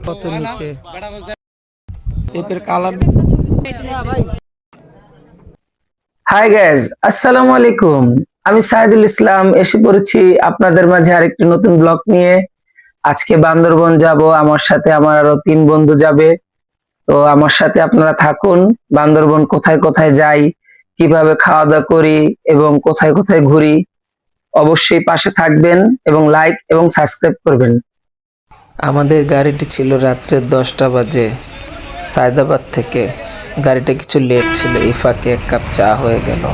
কত নিচে পেপের colour. Hi guys, আসসালামু আলাইকুম। আমি সাইদুল ইসলাম এসে পড়েছি আপনাদের মাঝে আরেকটি নতুন ব্লগ নিয়ে। আজকে বান্দরবন যাব, আমার সাথে আমার আরো 3 বন্ধু যাবে। তো আমার সাথে আপনারা থাকুন। বান্দরবন কোথায় কোথায় যাই, কিভাবে খাওয়া দাওয়া করি এবং কোথায় কোথায় ঘুরি, অবশ্যই পাশে থাকবেন এবং লাইক এবং সাবস্ক্রাইব করবেন। আমাদের গাড়িটি ছিল রাত্রে 10টা বাজে সায়দাবাদ থেকে। গাড়িটা কিছু লেট ছিল, এই ফাঁকে 1 কাপ চা হয়ে গেল।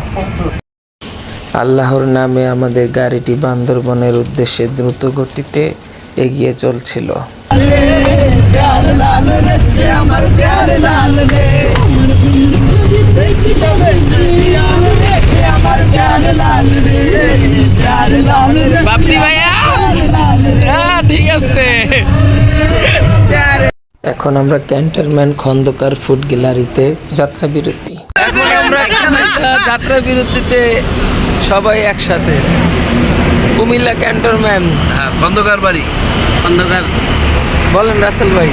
আল্লাহর নামে আমাদের গাড়িটি বান্দরবনের উদ্দেশ্যে দ্রুত গতিতে এগিয়ে চলছিল। এখন আমরা ক্যান্টনমেন্ট খন্দকার ফুড গ্যালারিতে যাত্রা বিরতি। এখন আমরা যাত্রা বিরতিতে সবাই একসাথে কুমিল্লা ক্যান্টনমেন্ট খন্দকার বাড়ি, খন্দকার বলেন রাসেল ভাই,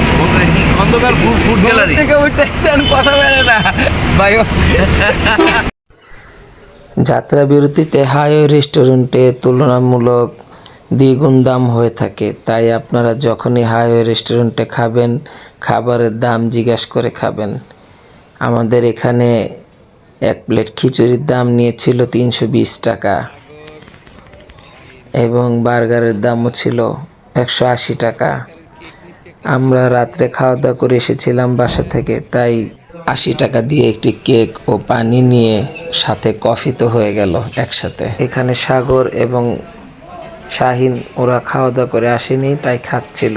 খন্দকার ফুড গ্যালারি থেকে উঠেছেন, কথা বলে না ভাই। যাত্রা বিরতিতে হাইওয়ে রেস্টুরেন্টে তুলনামূলক দ্বিগুণ দাম হয়ে থাকে, তাই আপনারা যখনই হাইওয়ে রেস্টুরেন্টে খাবেন খাবারের দাম জিজ্ঞাসা করে খাবেন। আমাদের এখানে 1 প্লেট খিচুড়ির দাম নিয়েছিল 320 টাকা এবং বার্গারের দামও ছিল 180 টাকা। আমরা রাত্রে খাওয়া দাওয়া করে এসেছিলাম বাসা থেকে, তাই 80 টাকা দিয়ে একটি কেক ও পানি নিয়ে সাথে কফি তো হয়ে গেল একসাথে। এখানে সাগর এবং শাহিন ওরা খাওয়া দাওয়া করে আসেনি, তাই খাচ্ছিল।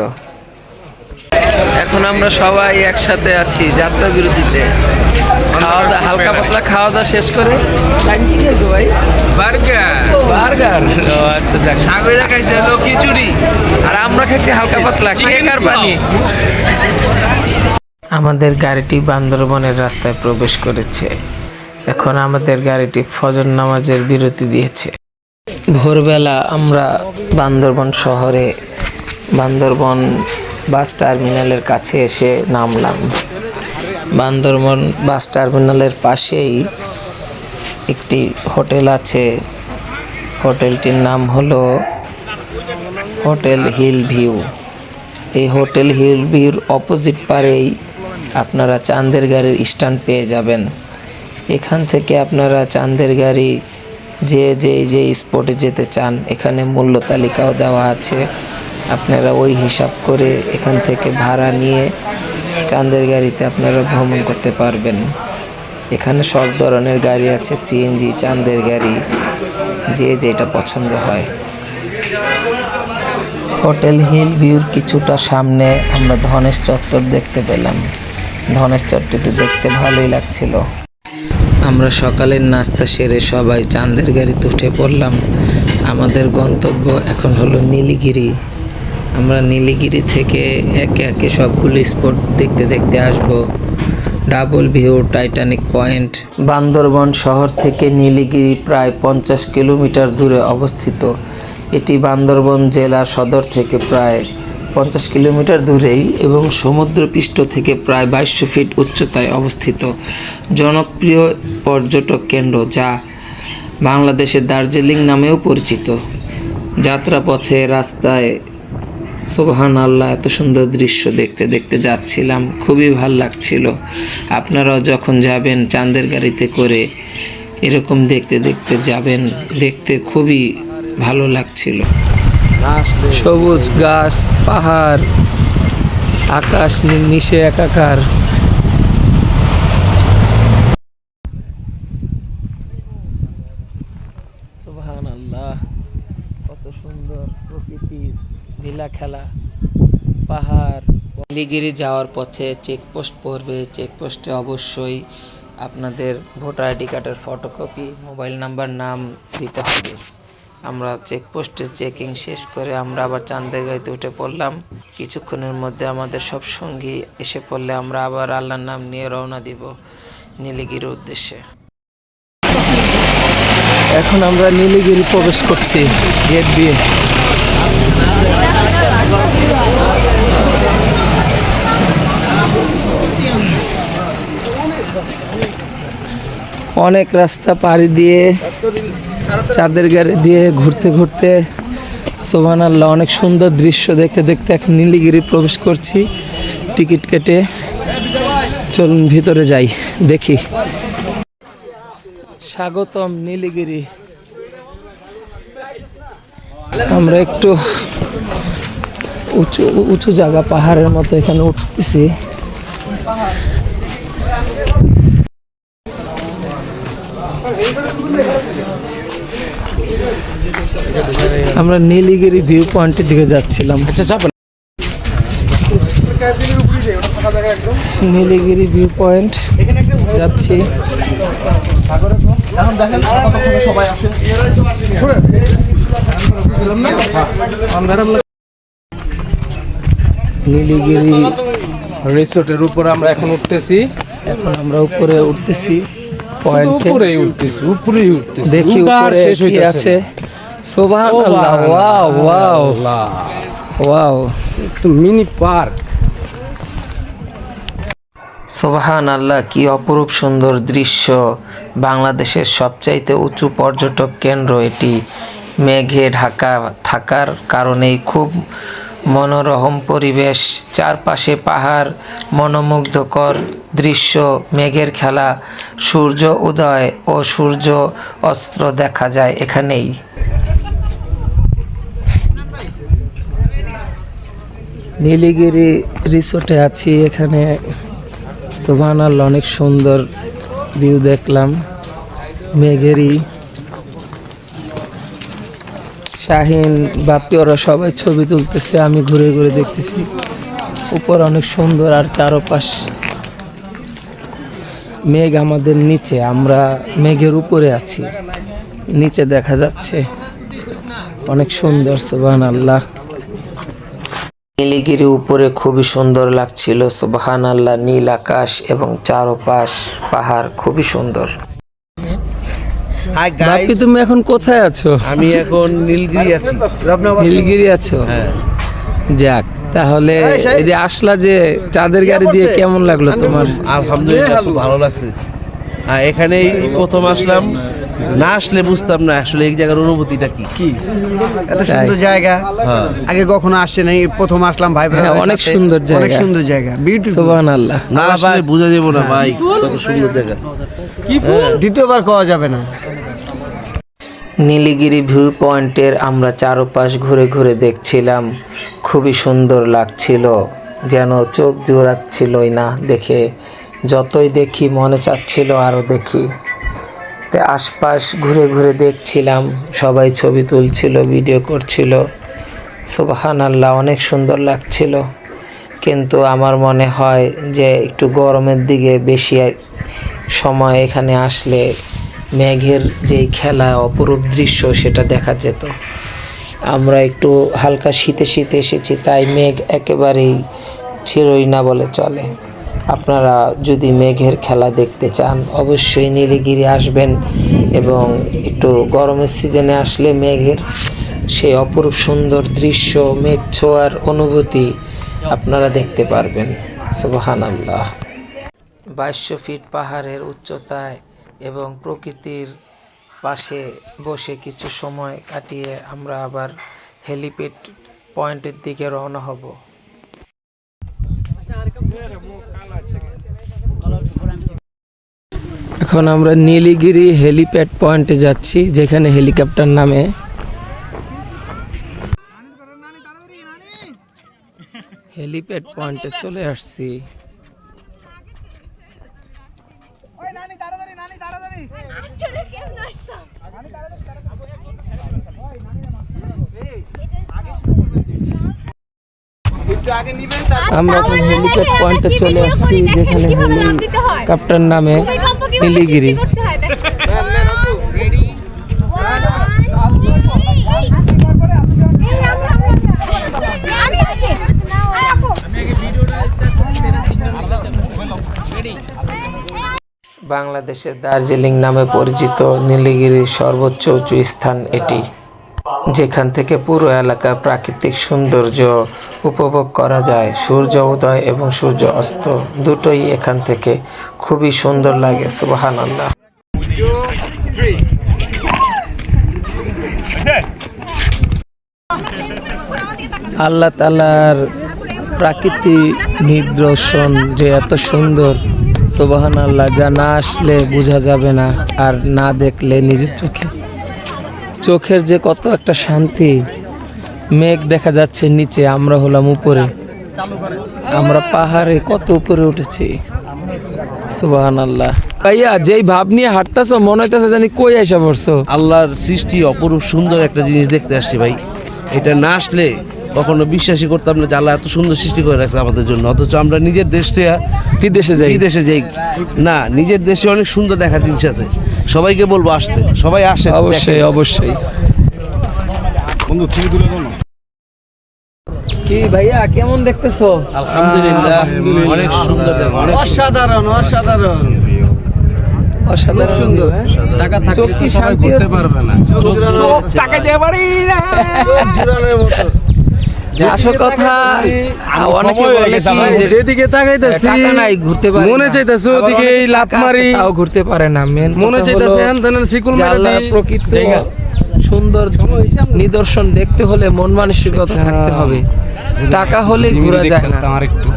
এখন আমরা সবাই একসাথে আছি যাত্রা বিরতিতে। খাওয়া দাওয়া হালকা পাতলা খাওয়া দাওয়া শেষ করে কি খেয়েছো ভাই? বার্গার। আচ্ছা যাক, সাগরিরা খাইছে হলো খিচুড়ি আর আমরা খাইছি হালকা পাতলা কেক আর পানি। আমাদের গাড়িটি বান্দরবনের রাস্তায় প্রবেশ করেছে। এখন আমাদের গাড়িটি ফজর নামাজের বিরতি দিয়েছে। ভোরবেলা আমরা বান্দরবন শহরে বান্দরবন বাস টার্মিনালের কাছে এসে নামলাম। বান্দরবন বাস টার্মিনালের পাশেই একটি হোটেল আছে। হোটেলটির নাম হলো হোটেল হিল ভিউ। এই হোটেল হিল ভিউর অপোজিট পারেই আপনারা চাঁদের গাড়ির স্ট্যান্ড পেয়ে যাবেন। এখান থেকে আপনারা চাঁদের গাড়ি যে স্পটে যেতে চান, এখানে মূল্য তালিকাও দেওয়া আছে। আপনারা ওই হিসাব করে এখান থেকে ভাড়া নিয়ে চাঁদের গাড়িতে আপনারা ভ্রমণ করতে পারবেন। এখানে সব ধরনের গাড়ি আছে, সিএনজি, চাঁদের গাড়ি, যেটা পছন্দ হয়। হোটেল হিল ভিউর কিছুটা সামনে আমরা ধনেশ চত্বর দেখতে পেলাম। ধনেশ চত্বরটি দেখতে ভালোই লাগছিল। আমরা সকালের নাস্তা সেরে সবাই চাঁদের গাড়িতে উঠে পড়লাম। আমাদের গন্তব্য এখন হলো নীলগিরি। আমরা নীলগিরি থেকে একে একে সবগুলো স্পট দেখতে দেখতে আসব। Double view, Titanic point. Bandarban শহর থেকে নীলগিরি প্রায় 50 কিলোমিটার দূরে অবস্থিত। এটি বান্দরবন জেলা সদর থেকে প্রায় 50 কিলোমিটার দূরেই এবং সমুদ্রপৃষ্ঠ থেকে প্রায় 2200 ফিট উচ্চতায় অবস্থিত। জনপ্রিয় পর্যটক কেন্দ্র, যা বাংলাদেশের দার্জিলিং নামেও পরিচিত। যাত্রাপথে রাস্তায় সুবহান আল্লাহ, এত সুন্দর দৃশ্য দেখতে দেখতে যাচ্ছিলাম, খুবই ভালো লাগছিল। আপনারাও যখন যাবেন চাঁদের গাড়িতে করে এরকম দেখতে দেখতে যাবেন, দেখতে খুবই ভালো লাগছিল। সবুজ গাছ, পাহাড়, আকাশ নিশে একাকার। সুবহান আল্লাহ, কত সুন্দর প্রকৃতির লীলা খেলা। পাহাড়। নীলগিরি যাওয়ার পথে চেকপোস্ট পড়বে। চেকপোস্টে অবশ্যই আপনাদের ভোটার আইডি কার্ডের ফটোকপি, মোবাইল নাম্বার, নাম দিতে হবে। আমরা চেকপোস্টে চেকিং শেষ করে আমরা আবার চাঁদের গাড়িতে উঠে পড়লাম। কিছুক্ষণের মধ্যে আমাদের সব সঙ্গী এসে পড়লে আমরা আবার আল্লাহর নাম নিয়ে রওনা দিব নীলগিরির উদ্দেশ্যে। এখন আমরা নীলগিরি প্রবেশ করছি গেট দিয়ে। অনেক রাস্তা পাড়ি দিয়ে চাঁদের গাড়ি দিয়ে ঘুরতে ঘুরতে সুবহানাল্লাহ অনেক সুন্দর দৃশ্য দেখতে দেখতে এখন নীলগিরি প্রবেশ করছি টিকিট কেটে। চলুন ভিতরে যাই, দেখি। স্বাগতম নীলগিরি। আমরা একটু উঁচু উঁচু জায়গা, পাহাড়ের মতো এখানে উঠতেছি। আমরা নীলগিরি ভিউ পয়েন্টের দিকে যাচ্ছিলাম। নীলগিরি ভিউ পয়েন্ট যাচ্ছি। নীলগিরি রিসোর্টের উপর আমরা এখন উঠতেছি। এখন আমরা উপরে উঠতেছি পয়েন্টে। উপরেই উঠতেছি। দেখি উপরে কি আছে। সুবহানাল্লাহ, ওয়াও ওয়াও ওয়াও, তো মিনি পার্ক। সুবহানাল্লাহ, কি অপরূপ সুন্দর দৃশ্য। বাংলাদেশের সবচাইতে উঁচু পর্যটক কেন্দ্র এটি। মেঘে ঢাকা থাকার কারণেই খুব মনোরম পরিবেশ, চারপাশে পাহাড়, মনোমুগ্ধকর দৃশ্য, মেঘের খেলা, সূর্য উদয় ও সূর্য অস্ত দেখা যায় এখানেই। নীলগিরি রিসোর্টে আছি, এখানে সুবহানাল্লাহ অনেক সুন্দর ভিউ দেখলাম। মেঘেরই শাহিন বাপি ওরা সবাই ছবি তুলতেছে, আমি ঘুরে ঘুরে দেখতেছি। উপর অনেক সুন্দর আর চারপাশ মেঘ, আমাদের নিচে, আমরা মেঘের উপরে আছি, নিচে দেখা যাচ্ছে অনেক সুন্দর। সুবহানাল্লাহ, নীলগিরি উপরে খুবই সুন্দর লাগছিল। সুবহানাল্লাহ, নীল আকাশ এবং চারপাশ পাহাড়, খুবই সুন্দর। হাই বাপি গাইস, তুমি এখন কোথায় আছো? আমি এখন নীলগিরি আছি। নীলগিরি আছো? হ্যাঁ, যাক, তাহলে এই যে আসলা যে চাঁদের গাড়ি দিয়ে, কেমন লাগলো তোমার? আলহামদুলিল্লাহ খুব ভালো লাগছে। এখানেই প্রথম আসলাম, না আসলে বুঝতাম না আসলে এই জায়গার অনুভূতিটা কি। এত সুন্দর জায়গা, হ্যাঁ, আগে কখনো আসছে নাই, প্রথম আসলাম ভাই হ্যাঁ, ব্রাদারের অনেক সাথে। সুন্দর জায়গা। অনেক সুন্দর জায়গা, বিউটিফুল। সুবহানাল্লাহ, না আসলে বোঝা যাবো না ভাই কত সুন্দর জায়গা। দ্বিতীয়বার খাওয়া যাবে না। নীলগিরি ভিউ পয়েন্টের আমরা চারপাশ ঘুরে ঘুরে দেখছিলাম, খুবই সুন্দর লাগছিল, যেন চোখ জোড়াচ্ছিলই না দেখে। যতই দেখি মনে চাচ্ছিল আরও দেখি। তো আশপাশ ঘুরে ঘুরে দেখছিলাম, সবাই ছবি তুলছিল, ভিডিও করছিল। সুবহানাল্লাহ, অনেক সুন্দর লাগছিল। কিন্তু আমার মনে হয় যে একটু গরমের দিকে বেশি সময় এখানে আসলে মেঘের যেই খেলা, অপরূপ দৃশ্য, সেটা দেখা যেত। আমরা একটু হালকা শীতে শীতে এসেছি, তাই মেঘ একেবারেই ছিলই না বলে চলে। আপনারা যদি মেঘের খেলা দেখতে চান অবশ্যই নীলগিরি আসবেন, এবং একটু গরমের সিজনে আসলে মেঘের সেই অপরূপ সুন্দর দৃশ্য, মেঘ ছোঁয়ার অনুভূতি আপনারা দেখতে পারবেন। সুবহানাল্লাহ, 2200 ফিট পাহাড়ের উচ্চতায় এবং প্রকৃতির পাশে বসে কিছু সময় কাটিয়ে আমরা আবার হেলিপ্যাড পয়েন্টের দিকে রওনা হব। এখন আমরা নীলগিরি হেলিপ্যাড পয়েন্টে যাচ্ছি, যেখানে হেলিকপ্টার নামে। হেলিপ্যাড পয়েন্টে চলে আসছি। আমরা এখন হেলিপ্যাড পয়েন্টে চলে আসছি, যেখানে হেলিকপ্টার নামে নীলগিরি। বাংলাদেশের দার্জিলিং নামে পরিচিত নীলগিরির সর্বোচ্চ উঁচু স্থান এটি, যেখান থেকে পুরো এলাকার প্রাকৃতিক সৌন্দর্য উপভোগ করা যায়। সূর্য উদয় এবং সূর্য অস্ত দুটোই এখান থেকে খুবই সুন্দর লাগে। সুবহানাল্লাহ। আল্লাহ তাআলার প্রাকৃতিক নিদর্শন যে এত সুন্দর, সুবহানাল্লাহ, যা না আসলে বোঝা যাবে না আর না দেখলে নিজের চোখের যে কত একটা শান্তি। মেঘ দেখা যাচ্ছে নিচে, আমরা হলাম উপরে, আমরা পাহাড়ে কত উপরে উঠেছি। সুবহানাল্লাহ। ভাইয়া যেই ভাব নিয়ে হাঁটতেছো মনে হইতেছে জানি কই আইসা পড়ছো। আল্লাহর সৃষ্টি অপরূপ সুন্দর একটা জিনিস দেখতে আসছি ভাই। এটা না আসলে কখনো বিশ্বাসই করতাম না যে আল্লাহ এত সুন্দর সৃষ্টি করে রাখছে আমাদের জন্য, অথচ আমরা নিজের দেশ থেকে বিদেশে যাই। বিদেশে যাই না। নিজের দেশে অনেক সুন্দর দেখার জিনিস আছে, সবাইকে বলবো আসতে, সবাই আসে। অবশ্যই অবশ্যই। কি ভাইয়া কেমন দেখতেছো? আলহামদুলিল্লাহ, অনেক সুন্দর দেখা, অনেক অসাধারণ অসাধারণ অসাধারণ সুন্দর। হ্যাঁ? টাকা চোখ থাকলে কি তো সবাই শান্তি ঘুরতে হচ্ছে? পারবে না। টাকা দিয়ে পারি না জুড়ানোর মতো। আসল কথা অনেকে বলে কি যে যেদিকে তাকাইতেছি টাকা নাই ঘুরতে পারে মনে না। চাইতেছে আবার ওদিকে অনেকে এই লাফ টাকা আছে, মারি, তাও ঘুরতে পারে না। মেন মনে চাইতেছে হ্যান শিকুল মেরে আল্লাহর দিই। প্রকৃত জায়গা। সুন্দর নিদর্শন দেখতে হলে মন মানসিকতা থাকতে হবে। টাকা হলেই ঘোরা যায় না। আমার একটু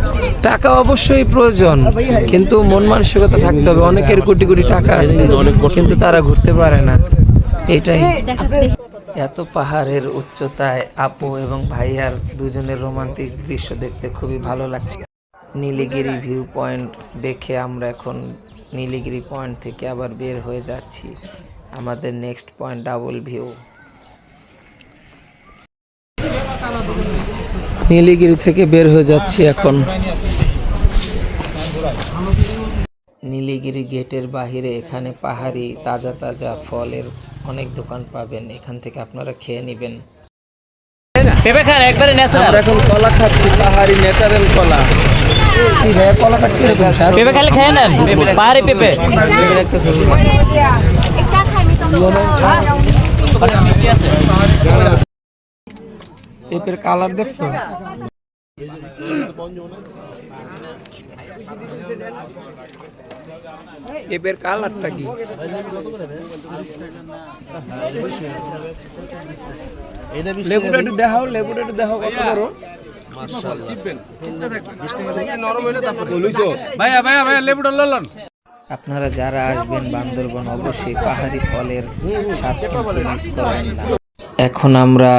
টাকা অবশ্যই প্রয়োজন, কিন্তু মন মানসিকতা থাকতে হবে। অনেকের কোটি কোটি টাকা আছে কিন্তু তারা ঘুরতে পারে না, এটাই। এত পাহাড়ের উচ্চতায় আপু এবং ভাইয়ার দুজনের রোমান্টিক দৃশ্য দেখতে খুবই ভালো লাগছে। নীলগিরি ভিউ পয়েন্ট দেখে আমরা এখন নীলগিরি পয়েন্ট থেকে আবার বের হয়ে যাচ্ছি। আমাদের next point double view. Nilgiri থেকে বের হয়ে যাচ্ছি এখন। নীলগিরি গেটের বাহিরে এখানে পাহাড়ি তাজা তাজা ফলের অনেক দোকান পাবেন, এখান থেকে আপনারা খেয়ে নেবেন। পেঁপে খান একবারে ন্যাচারাল। আমরা এখন কলা খাচ্ছি, পাহাড়ি ন্যাচারাল কলা। কি ভাই কলাটা কিরকম স্বাদ? পেঁপে খালি খেয়ে নেন, পাহাড়ি পেঁপে। পেঁপের একটা ছবি। পেঁপের কালার দেখছো? পেঁপের কালারটা কি? লেবুটা একটু দেখাও, লেবুটা একটু দেখাও কত বড়। ভাইয়া ভাইয়া ভাইয়া লেবুটা ললন। আপনারা যারা আসবেন বান্দরবন অবশ্যই পাহাড়ি ফলের স্বাদ কিন্তু মিস করবেন না। এখন আমরা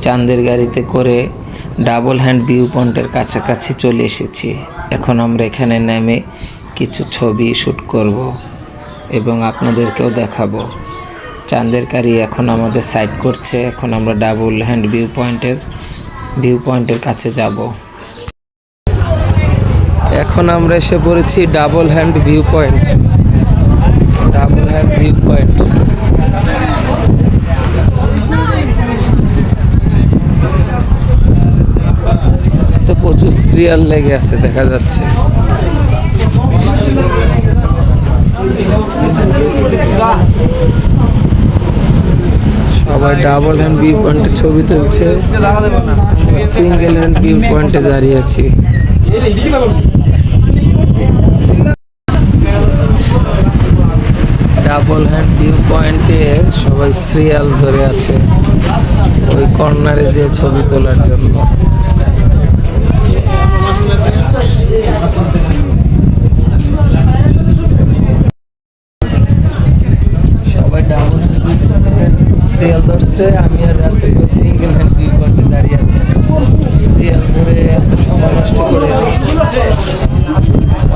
চাঁদের গাড়িতে করে ডাবল হ্যান্ড ভিউ পয়েন্টের কাছাকাছি চলে এসেছি। এখন আমরা এখানে নেমে কিছু ছবি শ্যুট করব এবং আপনাদেরকেও দেখাবো। চাঁদের গাড়ি এখন আমাদের সাইড করছে। এখন আমরা ডাবল হ্যান্ড ভিউ পয়েন্টের কাছে যাব। এখন আমরা এসে পড়েছি double hand view point. Double hand view point. তো প্রচুর সিরিয়াল লেগে আছে দেখা যাচ্ছে। সবাই ডাবল হ্যান্ড ভিউ পয়েন্টে ছবি তুলছে, সিঙ্গেল হ্যান্ড ভিউ পয়েন্টে দাঁড়িয়ে আছি। ডাবল হ্যান্ড ভিউ পয়েন্টে সবাই সিরিয়াল ধরে আছে ওই কর্নারে যে ছবি তোলার জন্য। সবাই ডাবল হ্যান্ড সিরিয়াল ধরছে, আমি আর রাসেল সিঙ্গেল হ্যান্ড ভিউ পয়েন্টে দাঁড়িয়ে আছি। সিরিয়াল ধরে এত সময় নষ্ট করে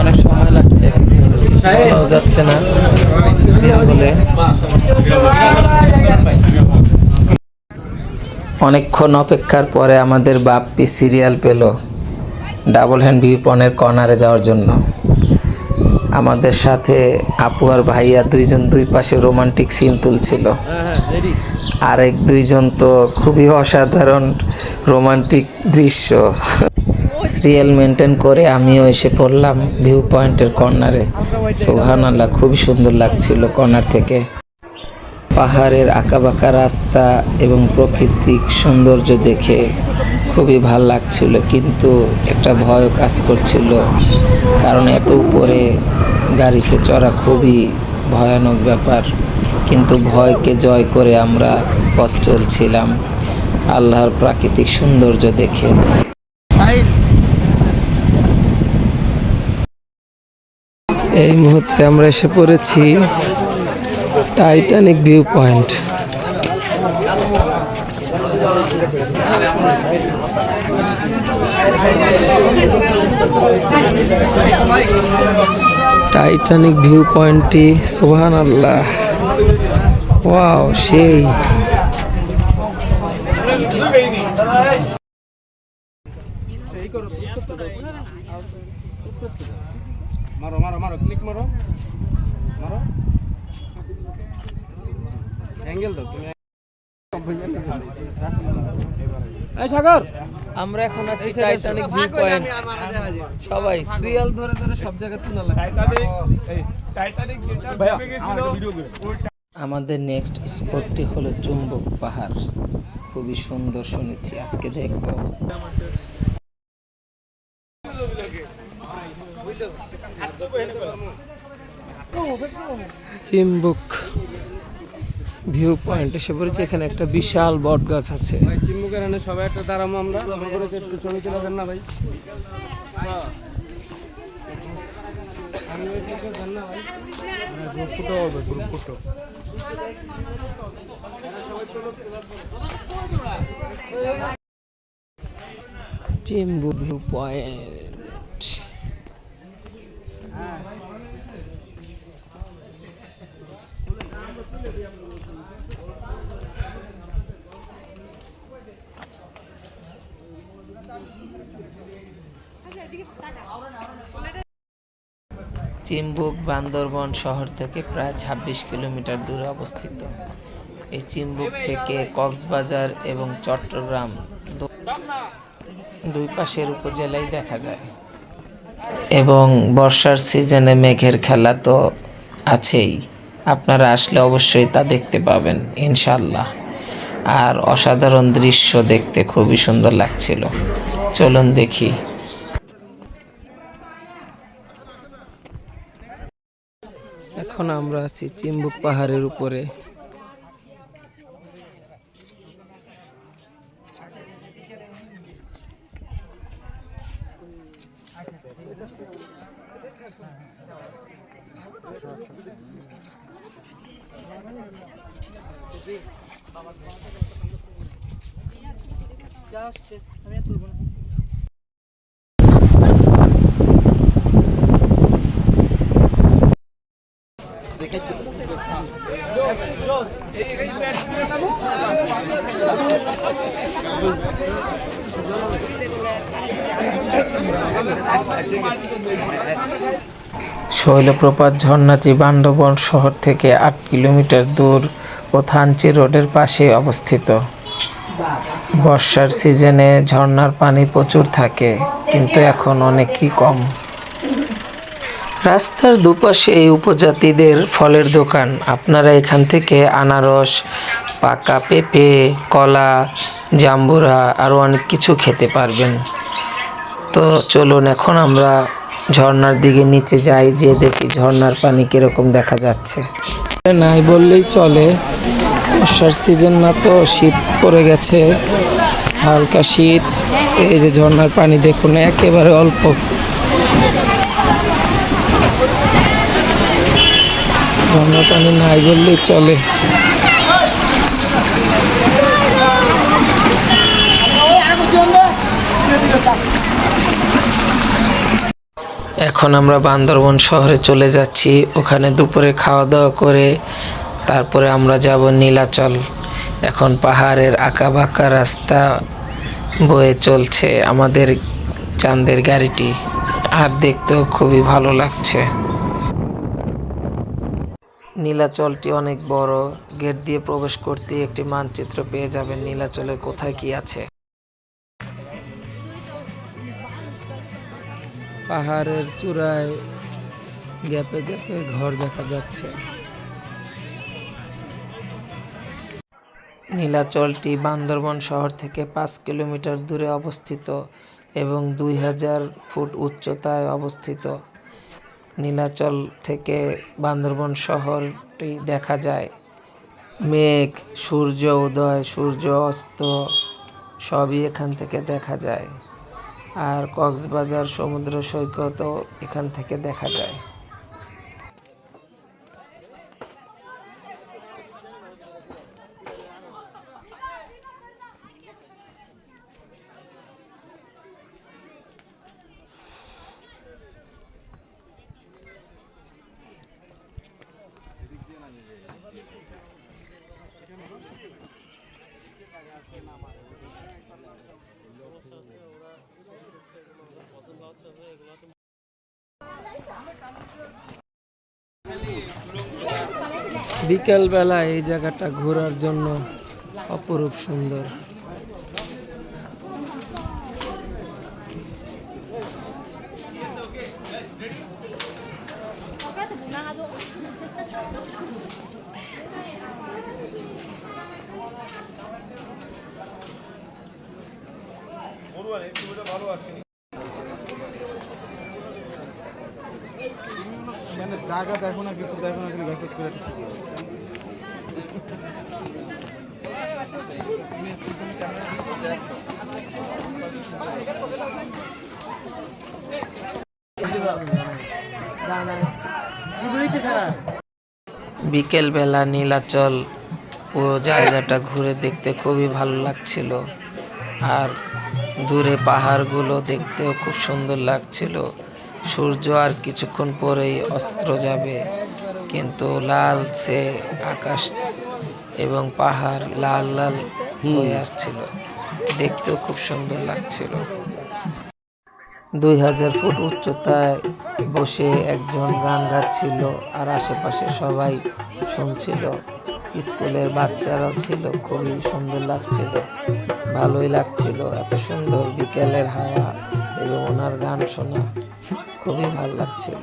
অনেক সময় লাগছে, বলাও যাচ্ছে না বলে। অনেকক্ষণ অপেক্ষার পরে আমাদের বাপ্পি সিরিয়াল পেল ডাবল হ্যান্ড ভিউ পয়েন্টের কর্নারে যাওয়ার জন্য। আমাদের সাথে আপু আর ভাইয়া দুইজন দুই পাশে রোমান্টিক সিন তুলছিল। আরেক দুইজন তো খুবই অসাধারণ রোমান্টিক দৃশ্য। সিরিয়াল মেনটেন করে আমিও এসে পড়লাম ভিউ পয়েন্টের কর্নারে। সুবহানাল্লাহ, খুবই সুন্দর লাগছিল কর্নার থেকে। পাহাড়ের আঁকাবাঁকা রাস্তা এবং প্রাকৃতিক সৌন্দর্য দেখে খুবই ভালো লাগছিল, কিন্তু একটা ভয়ও কাজ করছিল, কারণ এত উপরে গাড়িতে চড়া খুবই ভয়ানক ব্যাপার। কিন্তু ভয়কে জয় করে আমরা পথ চলছিলাম। আল্লাহর প্রাকৃতিক সৌন্দর্য দেখে। এই মুহূর্তে আমরা এসে পড়েছি Titanic view point. Titanic view পয়েন্টটি সুবহানাল্লাহ, ওয়াও সেই। মারো মারো মারো, ক্লিক মারো মারো, অ্যাঙ্গেল দাও তুমি। এই সাগর, আমরা এখন আছি টাইটানিক ভিউ পয়েন্ট। সবাই সিরিয়াল ধরে ধরে সব জায়গায় তোলা লাগছে। আমাদের নেক্সট স্পটটি হলো চুম্বক পাহাড়, খুবই সুন্দর শুনেছি, আজকে দেখব। চিম্বুক ভিউ পয়েন্ট এসে পড়েছে। এখানে একটা বিশাল বট গাছ আছে। ভাই চিম্বুকের এনে সবাই একটা দাঁড়াবো আমরা, আমাদের একটু ছবি তুলে না ভাই। আমি ওই দিকে যান না ভাই, গ্রুপ ফটো হবে, group photo. Chimbuk view point. Chimbuk Bandarban শহর থেকে প্রায় 26 কিলোমিটার দূরে অবস্থিত। এই চিম্বুক থেকে কক্সবাজার এবং চট্টগ্রাম দুই পাশের উপজেলায় দেখা যায়। এবং বর্ষার সিজনে মেঘের খেলা তো আছেই, আপনারা আসলে অবশ্যই তা দেখতে পাবেন ইনশাল্লাহ। আর অসাধারণ দৃশ্য দেখতে খুবই সুন্দর লাগছিল। চলুন দেখি। এখন আমরা আছি চিম্বুক পাহাড়ের উপরে। শৈলপ্রপাত ঝর্ণাটি বান্দরবন শহর থেকে 8 কিলোমিটার দূর ও থানচি রোডের পাশে অবস্থিত। বর্ষার সিজনে ঝর্ণার পানি প্রচুর থাকে, কিন্তু এখন অনেকই কম। রাস্তার দুপাশে এই উপজাতিদের ফলের দোকান। আপনারা এখান থেকে আনারস, পাকা পেঁপে, কলা, জাম্বুরা আরও অনেক কিছু খেতে পারবেন। তো চলুন এখন আমরা ঝর্ণার দিকে নিচে যাই, যে দেখি ঝর্ণার পানি কিরকম দেখা যাচ্ছে। নাই বললেই চলে, বর্ষার সিজন না তো, শীত পড়ে গেছে, হালকা শীত। এই যে ঝর্ণার পানি দেখুন, একেবারে অল্প। ঝর্ণার পানি নাই বললেই চলে। এখন আমরা বান্দরবন শহরে চলে যাচ্ছি। ওখানে দুপুরে খাওয়া দাওয়া করে তারপরে আমরা যাব নীলাচল। এখন পাহাড়ের আঁকাবাঁকা রাস্তা বয়ে চলছে আমাদের চাঁদের গাড়িটি, আর দেখতেও খুবই ভালো লাগছে। নীলাচলটি অনেক বড়, গেট দিয়ে প্রবেশ করতে একটি মানচিত্র পেয়ে যাবেন নীলাচলের কোথায় কি আছে। পাহাড়ের চূড়ায় গ্যাপে গ্যাপে ঘর দেখা যাচ্ছে। নীলাচলটি বান্দরবন শহর থেকে 5 কিলোমিটার দূরে অবস্থিত এবং 2000 ফুট উচ্চতায় অবস্থিত। নীলাচল থেকে বান্দরবন শহরটি দেখা যায়। মেঘ, সূর্য উদয়, সূর্য অস্ত সবই এখান থেকে দেখা যায়। আর কক্সবাজার সমুদ্র সৈকতও এখান থেকে দেখা যায়। বিকেলবেলা এই জায়গাটা ঘোরার জন্য অপরূপ সুন্দর। মানে জায়গা দেখো না, কিছু দেখো না, খালি মেসেজ করে বিকেলবেলা নীলাচল পুরো জায়গাটা ঘুরে দেখতে খুবই ভালো লাগছিল। আর দূরে পাহাড়গুলো দেখতেও খুব সুন্দর লাগছিল। সূর্য আর কিছুক্ষণ পরেই অস্ত যাবে, কিন্তু লালচে আকাশ এবং পাহাড় লাল লাল হয়ে আসছিল, দেখতেও খুব সুন্দর লাগছিল। 2000 ফুট উচ্চতায় বসে একজন গান গাচ্ছিল আর আশেপাশে সবাই শুনছিল। স্কুলের বাচ্চারাও ছিল, খুবই সুন্দর লাগছিল, ভালোই লাগছিল। এত সুন্দর বিকেলের হাওয়া এবং ওনার গান শোনা খুবই ভালো লাগছিল,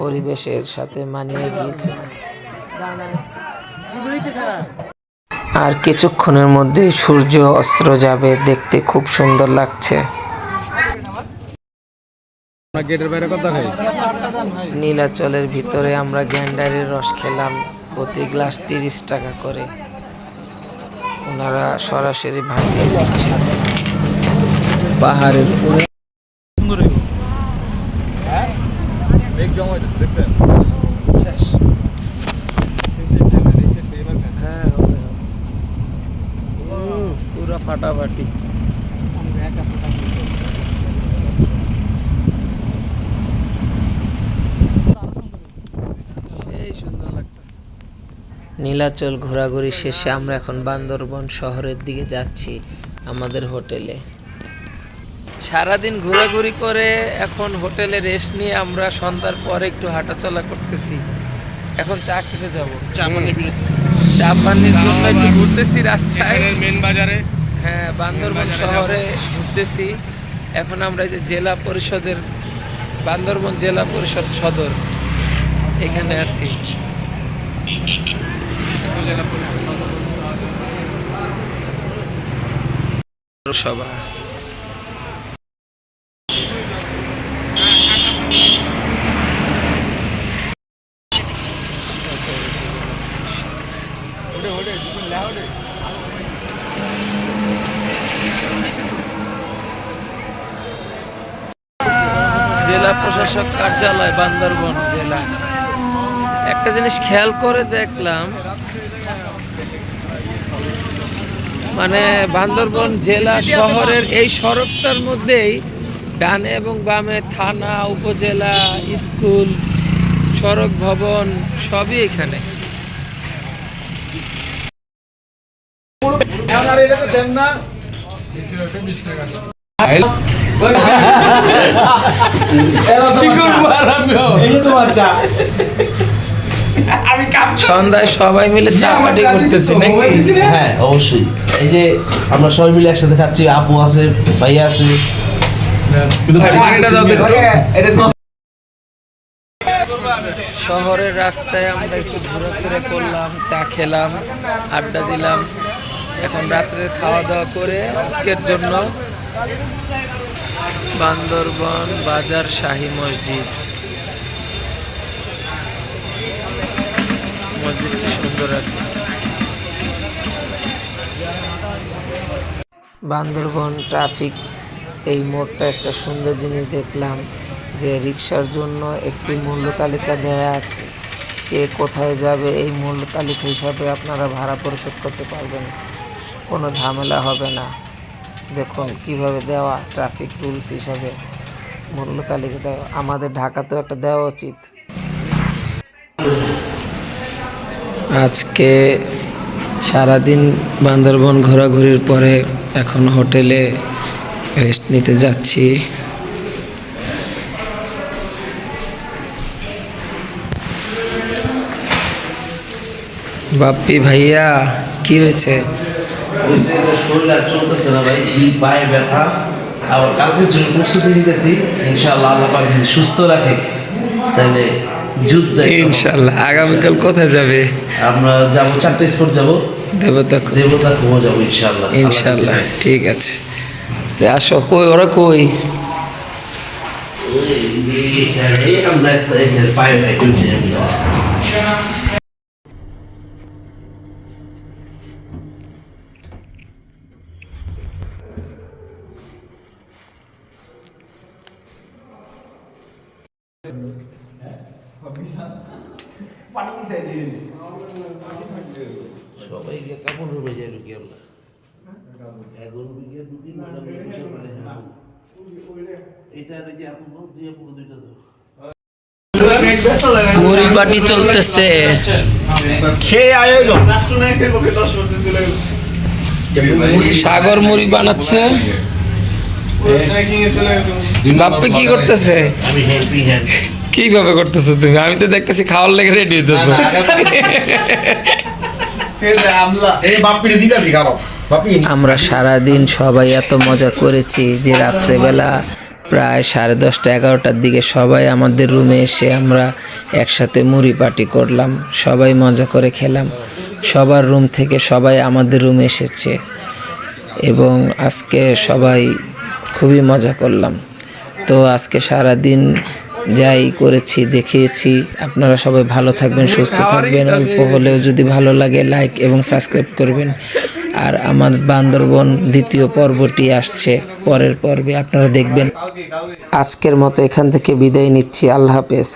পরিবেশের সাথে মানিয়ে গিয়েছিল। আর কিছুক্ষণের মধ্যেই সূর্য অস্ত যাবে, দেখতে খুব সুন্দর লাগছে। গেটের বাইরে কত খাই? নীলাচলের ভিতরে আমরা গ্যান্ডারের রস খেলাম, প্রতি গ্লাস 30 টাকা করে। ওনারা সরাসরি ভাঙতে দিচ্ছে পাহাড়ের উপরে। হ্যাঁ, পুরা ফাটাফাটি। নীলাচল ঘোরাঘুরি শেষে আমরা এখন বান্দরবন শহরের দিকে যাচ্ছি আমাদের হোটেলে। সারাদিন ঘোরাঘুরি করে এখন হোটেলে রেস্ট নিয়ে আমরা সন্ধ্যার পরে একটু হাঁটাচলা করতেছি। এখন চা খেতে যাবো, চা পানির জন্য একটু ঘুরতেছি রাস্তায় মেন বাজারে। হ্যাঁ, বান্দরবন শহরে ঘুরতেছি। এখন আমরা যে জেলা পরিষদের বান্দরবন জেলা পরিষদ সদর এখানে আছি। সভা জেলা প্রশাসক কার্যালয় বান্দরবন জেলা। একটা জিনিস খেয়াল করে দেখলাম, মানে বান্দরবন জেলা শহরের এই সড়কটার মধ্যেই ডানে এবং বামে থানা, উপজেলা, স্কুল, সড়ক ভবন সবই এখানে। সন্ধ্যায় সবাই মিলে চা পার্টি করতেছি নাকি? হ্যাঁ অবশ্যই। এই যে আমরা সবাই মিলে একসাথে খাচ্ছি, আপু আছে, ভাইয়া আছে। শহরের রাস্তায় আমরা একটু ঘোরাফেরা করলাম, চা খেলাম, আড্ডা দিলাম। এখন রাত্রের খাওয়া দাওয়া করে আজকের জন্য বান্দরবন বাজার শাহী মসজিদ। মসজিদটি সুন্দর আছে। বান্দরবন ট্রাফিক এই মোড়টা একটা সুন্দর জিনিস দেখলাম যে রিক্সার জন্য একটি মূল্য তালিকা দেওয়া আছে। কে কোথায় যাবে এই মূল্য তালিকা হিসাবে আপনারা ভাড়া পরিশোধ করতে পারবেন, কোনো ঝামেলা হবে না। দেখুন কিভাবে দেওয়া, ট্রাফিক রুলস হিসাবে মূল্য তালিকা দেওয়া। আমাদের ঢাকাতেও একটা দেওয়া উচিত। আজকে সারাদিন বান্দরবন ঘোরাঘুরির পরে এখন হোটেলে রেস্ট নিতে যাচ্ছি। বাপ্পি ভাইয়া কি হয়েছে? শরীর আর চলতেছে না ভাই, এই পায়ে ব্যথা। আবার কালকের জন্য প্রস্তুতি নিতেছি, ইনশাআল্লাহ আল্লাহ পাক যদি সুস্থ রাখে তাহলে যুদ্ধ। ইনশাল্লাহ। আগামীকাল কোথায় যাবে? আমরা যাবো 4টা স্পট যাবো, দেবতা ঘুমো যাবো ইনশাআল্লাহ। ইনশাল্লাহ ঠিক আছে। তো আসো, কই ওরা কই? আমরা একটা পায়ে ব্যথা। সবাইকে কাপড় রুমে যাই ঢুকি আমরা, এখন ঢুকি এটা যে আপু দুইটা তো মুড়ি পাটি চলতেছে। সাগর মুড়ি বানাচ্ছে। বাপ্পি কি করতেছে? আমি হেল্পিং হ্যান্ড। কিভাবে করতেছো তুমি? আমি তো দেখতেছি খাওয়ার লেগে রেডি হইতেছো। আমরা সারাদিন সবাই এত মজা করেছি যে রাত্রেবেলা প্রায় 10:30 11টার দিকে সবাই আমাদের রুমে এসে আমরা একসাথে মুড়ি পার্টি করলাম, সবাই মজা করে খেলাম। সবার রুম থেকে সবাই আমাদের রুমে এসেছে এবং আজকে সবাই খুবই মজা করলাম। তো আজকে সারাদিন যাই করেছি দেখিয়েছি। আপনারা সবাই ভালো থাকবেন, সুস্থ থাকবেন। অল্প হলেও যদি ভালো লাগে লাইক এবং সাবস্ক্রাইব করবেন। আর আমার বান্দরবন দ্বিতীয় পর্বটি আসছে পরের পর্বে, আপনারা দেখবেন। আজকের মতো এখান থেকে বিদায় নিচ্ছি। আল্লাহ হাফেজ।